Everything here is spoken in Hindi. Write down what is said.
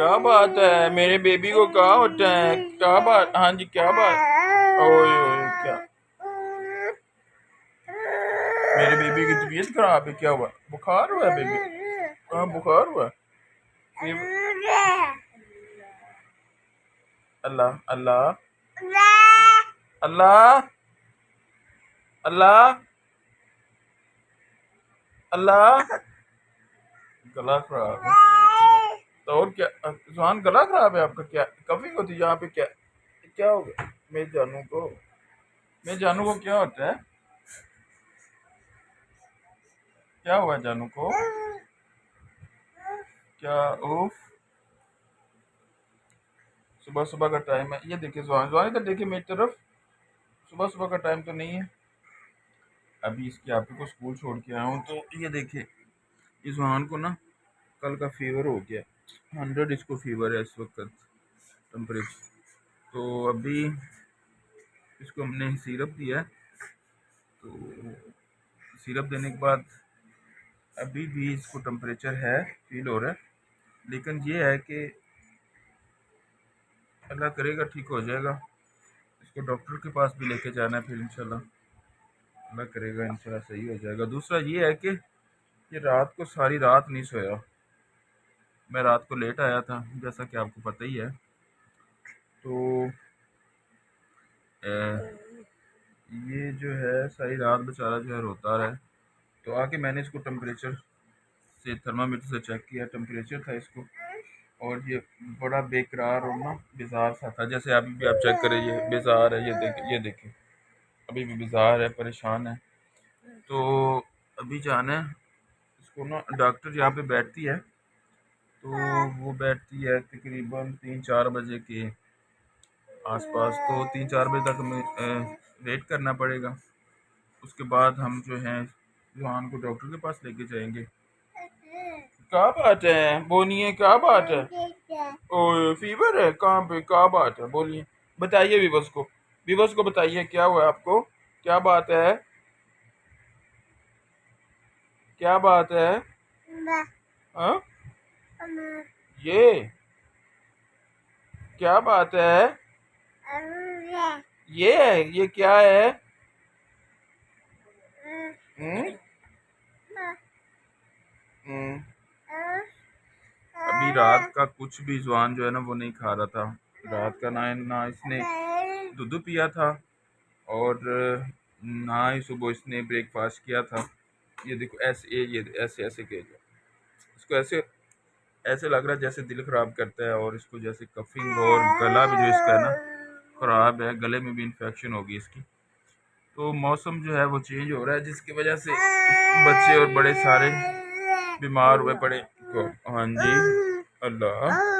क्या बात है, मेरे बेबी को क्या होता है? क्या बात? हाँ जी, क्या बात? ओए ओए क्या, मेरे बेबी की तबीयत खराब है? क्या हुआ? बुखार हुआ है बेबी? कहाँ बुखार हुआ? अल्लाह अल्लाह अल्लाह अल्लाह अल्लाह। गला खराब है तो और क्या? जुबान गला खराब है आपका? क्या कफिंग होती है यहाँ पे? क्या क्या हो गया मेरे जानू को क्या होता है? क्या हुआ जानू को? क्या? उफ, सुबह सुबह का टाइम है। ये देखिए जुबान, जुबान इधर देखिए मेरी तरफ। सुबह सुबह का टाइम तो नहीं है। अभी इसके आपी को स्कूल छोड़ के आया हूँ तो ये देखिए, इस जुबान को ना कल का फीवर हो गया। 100 इसको फीवर है इस वक्त, टेम्परेचर। तो अभी इसको हमने सिरप दिया है। तो सिरप देने के बाद अभी भी इसको टेम्परेचर है, फील हो रहा है। लेकिन ये है कि अल्लाह करेगा ठीक हो जाएगा। इसको डॉक्टर के पास भी लेके जाना है फिर इंशाल्लाह। अल्लाह करेगा इंशाल्लाह सही हो जाएगा। दूसरा ये है कि ये रात को सारी रात नहीं सोया। मैं रात को लेट आया था जैसा कि आपको पता ही है। तो ये जो है सारी रात बेचारा जो है रोता रहा है। तो आके मैंने इसको टेम्परेचर से, थर्मामीटर से चेक किया, टेम्परेचर था इसको। और ये बड़ा बेकरार और ना बेजार सा था। जैसे अभी भी आप चेक करें, ये बेजार है, ये देखें, अभी भी बेजार है, परेशान है। तो अभी जाना है इसको ना, डॉक्टर यहाँ पे बैठती है। तो वो बैठती है तकरीबन 3-4 बजे के आसपास। तो 3-4 बजे तक हमें वेट करना पड़ेगा। उसके बाद हम जो है जुहान को डॉक्टर के पास लेके जाएंगे। क्या बात है, बोलिए क्या बात है? ओ फीवर है? कहाँ पे? क्या बात है, बोलिए, बताइए विवस को। विवस को बताइए क्या हुआ है आपको? क्या बात है? क्या बात है? हाँ, ये क्या बात है? ये है, ये क्या है? हम्म हम्म। अभी रात का कुछ भी जवान जो है ना वो नहीं खा रहा था। रात का ना इसने दूध पिया था, और ना ही सुबह इसने ब्रेकफास्ट किया था। ये देखो ऐसे, ये ऐसे ऐसे किया जाए इसको, ऐसे ऐसे लग रहा है जैसे दिल खराब करता है। और इसको जैसे कफिंग, और गला भी जो इसका है ना खराब है, गले में भी इन्फेक्शन होगी इसकी। तो मौसम जो है वो चेंज हो रहा है जिसकी वजह से बच्चे और बड़े सारे बीमार हुए पड़े। तो हाँ जी, अल्लाह